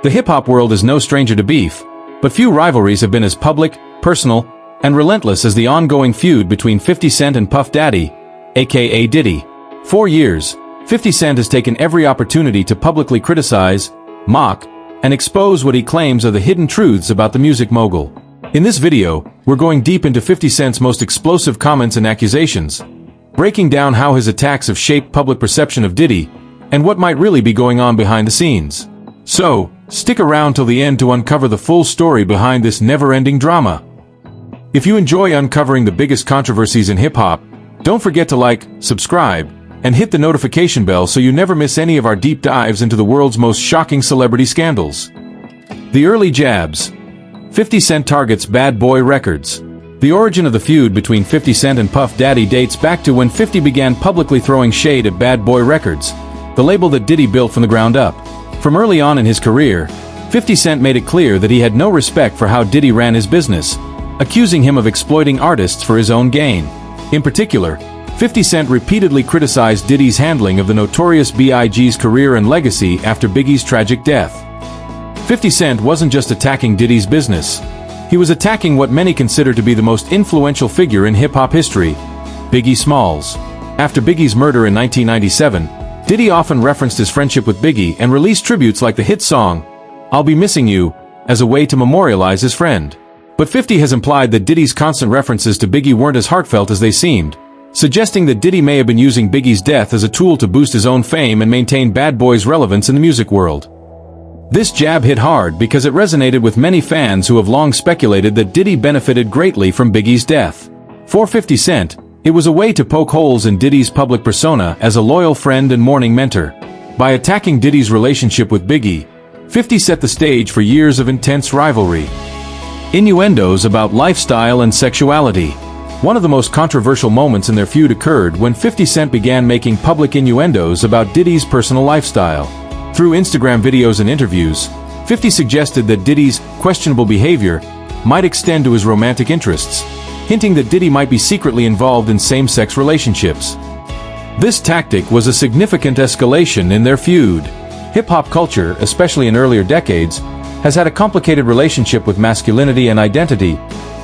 The hip-hop world is no stranger to beef, but few rivalries have been as public, personal, and relentless as the ongoing feud between 50 Cent and Puff Daddy, aka Diddy. For years, 50 Cent has taken every opportunity to publicly criticize, mock, and expose what he claims are the hidden truths about the music mogul. In this video, we're going deep into 50 Cent's most explosive comments and accusations, breaking down how his attacks have shaped public perception of Diddy, and what might really be going on behind the scenes. So, stick around till the end to uncover the full story behind this never-ending drama. If you enjoy uncovering the biggest controversies in hip-hop, don't forget to like, subscribe, and hit the notification bell so you never miss any of our deep dives into the world's most shocking celebrity scandals. The early jabs. 50 Cent targets Bad Boy Records. The origin of the feud between 50 Cent and Puff Daddy dates back to when 50 began publicly throwing shade at Bad Boy Records, the label that Diddy built from the ground up. From early on in his career, 50 Cent made it clear that he had no respect for how Diddy ran his business, accusing him of exploiting artists for his own gain. In particular, 50 Cent repeatedly criticized Diddy's handling of the notorious B.I.G.'s career and legacy after Biggie's tragic death. 50 Cent wasn't just attacking Diddy's business. He was attacking what many consider to be the most influential figure in hip-hop history, Biggie Smalls. After Biggie's murder in 1997, Diddy often referenced his friendship with Biggie and released tributes like the hit song, "I'll Be Missing You," as a way to memorialize his friend. But 50 has implied that Diddy's constant references to Biggie weren't as heartfelt as they seemed, suggesting that Diddy may have been using Biggie's death as a tool to boost his own fame and maintain Bad Boy's relevance in the music world. This jab hit hard because it resonated with many fans who have long speculated that Diddy benefited greatly from Biggie's death. For 50 Cent, it was a way to poke holes in Diddy's public persona as a loyal friend and mourning mentor. By attacking Diddy's relationship with Biggie, 50 set the stage for years of intense rivalry. Innuendos about lifestyle and sexuality. One of the most controversial moments in their feud occurred when 50 Cent began making public innuendos about Diddy's personal lifestyle. Through Instagram videos and interviews, 50 suggested that Diddy's questionable behavior might extend to his romantic interests, hinting that Diddy might be secretly involved in same-sex relationships. This tactic was a significant escalation in their feud. Hip-hop culture, especially in earlier decades, has had a complicated relationship with masculinity and identity,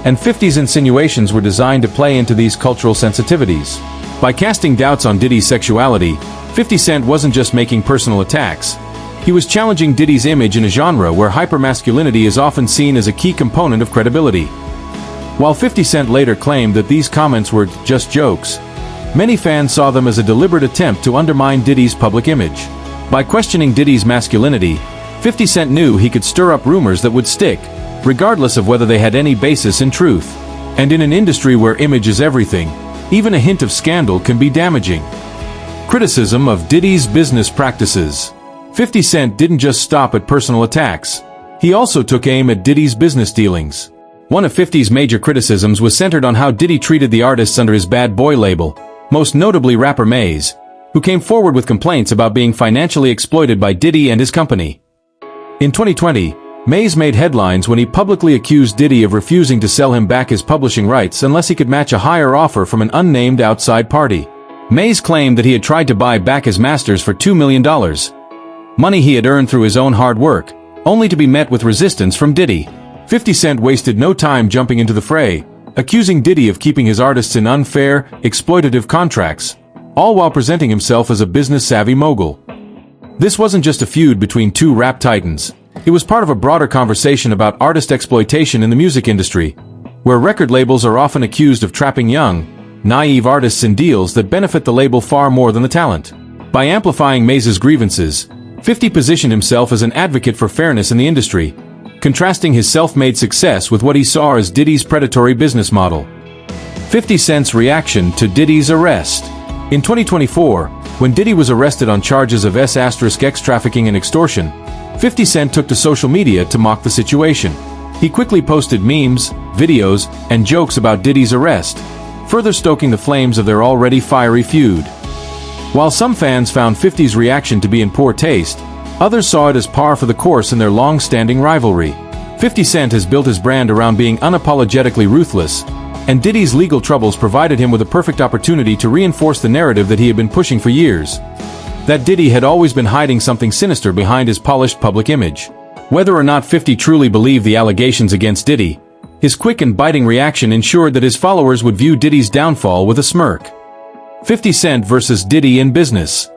and 50's insinuations were designed to play into these cultural sensitivities. By casting doubts on Diddy's sexuality, 50 Cent wasn't just making personal attacks. He was challenging Diddy's image in a genre where hypermasculinity is often seen as a key component of credibility. While 50 Cent later claimed that these comments were just jokes, many fans saw them as a deliberate attempt to undermine Diddy's public image. By questioning Diddy's masculinity, 50 Cent knew he could stir up rumors that would stick, regardless of whether they had any basis in truth. And in an industry where image is everything, even a hint of scandal can be damaging. Criticism of Diddy's business practices. 50 Cent didn't just stop at personal attacks. He also took aim at Diddy's business dealings. One of 50's major criticisms was centered on how Diddy treated the artists under his Bad Boy label, most notably rapper Maze, who came forward with complaints about being financially exploited by Diddy and his company. In 2020, Maze made headlines when he publicly accused Diddy of refusing to sell him back his publishing rights unless he could match a higher offer from an unnamed outside party. Maze claimed that he had tried to buy back his masters for $2 million, money he had earned through his own hard work, only to be met with resistance from Diddy. 50 Cent wasted no time jumping into the fray, accusing Diddy of keeping his artists in unfair, exploitative contracts, all while presenting himself as a business-savvy mogul. This wasn't just a feud between two rap titans. It was part of a broader conversation about artist exploitation in the music industry, where record labels are often accused of trapping young, naive artists in deals that benefit the label far more than the talent. By amplifying Maze's grievances, 50 positioned himself as an advocate for fairness in the industry, contrasting his self-made success with what he saw as Diddy's predatory business model. 50 Cent's reaction to Diddy's arrest. In 2024, when Diddy was arrested on charges of S*X trafficking and extortion, 50 Cent took to social media to mock the situation. He quickly posted memes, videos, and jokes about Diddy's arrest, further stoking the flames of their already fiery feud. While some fans found 50's reaction to be in poor taste, others saw it as par for the course in their long-standing rivalry. 50 Cent has built his brand around being unapologetically ruthless, and Diddy's legal troubles provided him with a perfect opportunity to reinforce the narrative that he had been pushing for years, that Diddy had always been hiding something sinister behind his polished public image. Whether or not 50 truly believed the allegations against Diddy, his quick and biting reaction ensured that his followers would view Diddy's downfall with a smirk. 50 Cent versus Diddy in business.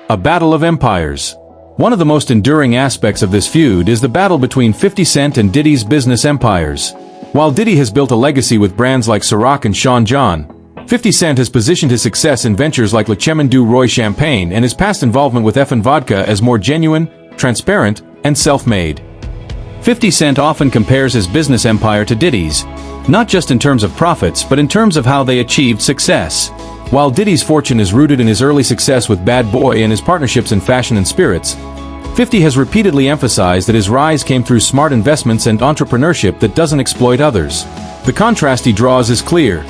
A battle of empires. One of the most enduring aspects of this feud is the battle between 50 Cent and Diddy's business empires. While Diddy has built a legacy with brands like Ciroc and Sean John, 50 Cent has positioned his success in ventures like Le Chemin du Roi Champagne and his past involvement with Effin' Vodka as more genuine, transparent, and self-made. 50 Cent often compares his business empire to Diddy's, not just in terms of profits but in terms of how they achieved success. While Diddy's fortune is rooted in his early success with Bad Boy and his partnerships in fashion and spirits, 50 has repeatedly emphasized that his rise came through smart investments and entrepreneurship that doesn't exploit others. The contrast he draws is clear.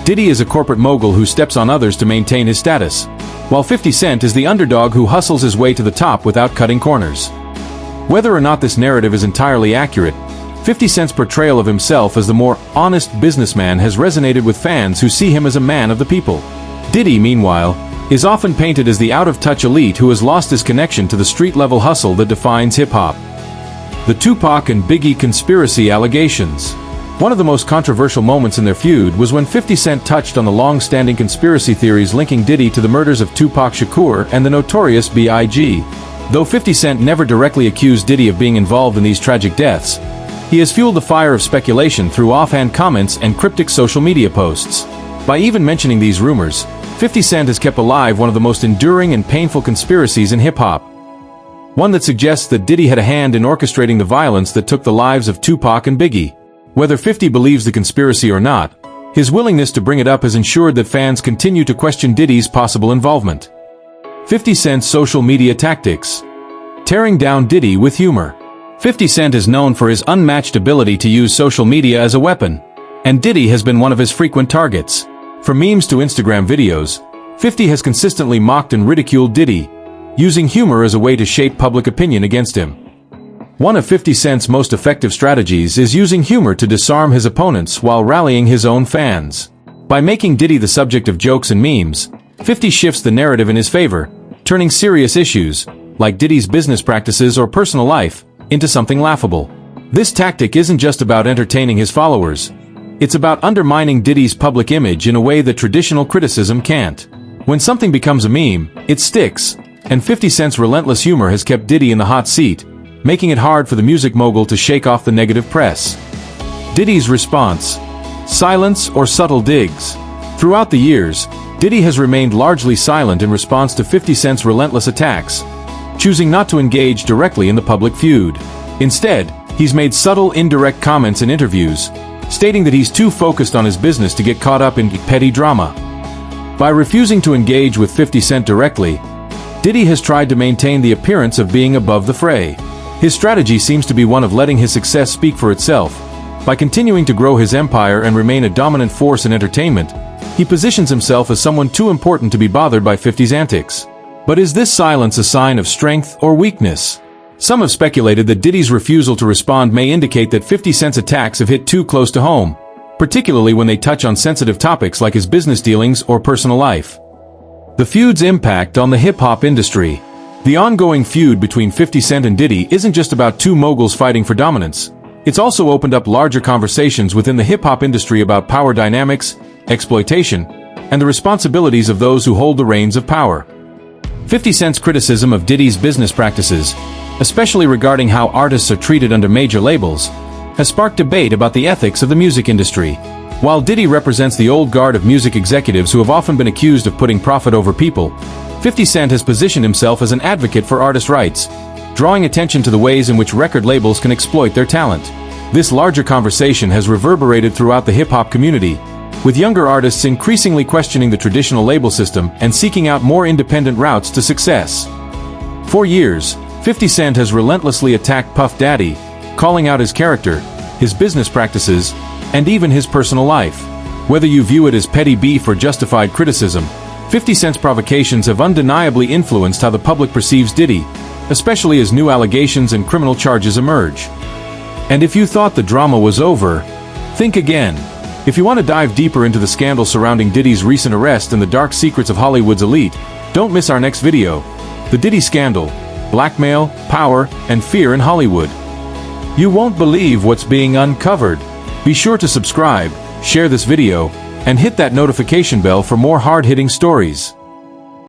Diddy is a corporate mogul who steps on others to maintain his status, while 50 Cent is the underdog who hustles his way to the top without cutting corners. Whether or not this narrative is entirely accurate, 50 Cent's portrayal of himself as the more honest businessman has resonated with fans who see him as a man of the people. Diddy, meanwhile, is often painted as the out-of-touch elite who has lost his connection to the street-level hustle that defines hip-hop. The Tupac and Biggie conspiracy allegations. One of the most controversial moments in their feud was when 50 Cent touched on the long-standing conspiracy theories linking Diddy to the murders of Tupac Shakur and the notorious B.I.G. Though 50 Cent never directly accused Diddy of being involved in these tragic deaths, he has fueled the fire of speculation through offhand comments and cryptic social media posts. By even mentioning these rumors, 50 Cent has kept alive one of the most enduring and painful conspiracies in hip-hop. One that suggests that Diddy had a hand in orchestrating the violence that took the lives of Tupac and Biggie. Whether 50 believes the conspiracy or not, his willingness to bring it up has ensured that fans continue to question Diddy's possible involvement. 50 Cent's social media tactics. Tearing down Diddy with humor. 50 Cent is known for his unmatched ability to use social media as a weapon, and Diddy has been one of his frequent targets. From memes to Instagram videos, 50 has consistently mocked and ridiculed Diddy, using humor as a way to shape public opinion against him. One of 50 Cent's most effective strategies is using humor to disarm his opponents while rallying his own fans. By making Diddy the subject of jokes and memes, 50 shifts the narrative in his favor, turning serious issues, like Diddy's business practices or personal life, into something laughable. This tactic isn't just about entertaining his followers. It's about undermining Diddy's public image in a way that traditional criticism can't. When something becomes a meme, it sticks, and 50 Cent's relentless humor has kept Diddy in the hot seat, making it hard for the music mogul to shake off the negative press. Diddy's response. Silence or subtle digs. Throughout the years, Diddy has remained largely silent in response to 50 Cent's relentless attacks, choosing not to engage directly in the public feud. Instead, he's made subtle, indirect comments in interviews, stating that he's too focused on his business to get caught up in petty drama. By refusing to engage with 50 Cent directly, Diddy has tried to maintain the appearance of being above the fray. His strategy seems to be one of letting his success speak for itself. By continuing to grow his empire and remain a dominant force in entertainment, he positions himself as someone too important to be bothered by 50's antics. But is this silence a sign of strength or weakness? Some have speculated that Diddy's refusal to respond may indicate that 50 Cent's attacks have hit too close to home, particularly when they touch on sensitive topics like his business dealings or personal life. The feud's impact on the hip-hop industry. The ongoing feud between 50 Cent and Diddy isn't just about two moguls fighting for dominance. It's also opened up larger conversations within the hip-hop industry about power dynamics, exploitation, and the responsibilities of those who hold the reins of power. 50 Cent's criticism of Diddy's business practices, especially regarding how artists are treated under major labels, has sparked debate about the ethics of the music industry. While Diddy represents the old guard of music executives who have often been accused of putting profit over people, 50 Cent has positioned himself as an advocate for artist rights, drawing attention to the ways in which record labels can exploit their talent. This larger conversation has reverberated throughout the hip-hop community, with younger artists increasingly questioning the traditional label system and seeking out more independent routes to success. For years, 50 Cent has relentlessly attacked Puff Daddy, calling out his character, his business practices, and even his personal life. Whether you view it as petty beef or justified criticism, 50 Cent's provocations have undeniably influenced how the public perceives Diddy, especially as new allegations and criminal charges emerge. And if you thought the drama was over, think again. If you want to dive deeper into the scandal surrounding Diddy's recent arrest and the dark secrets of Hollywood's elite, don't miss our next video. The Diddy Scandal: Blackmail, Power, and Fear in Hollywood. You won't believe what's being uncovered. Be sure to subscribe, share this video, and hit that notification bell for more hard-hitting stories.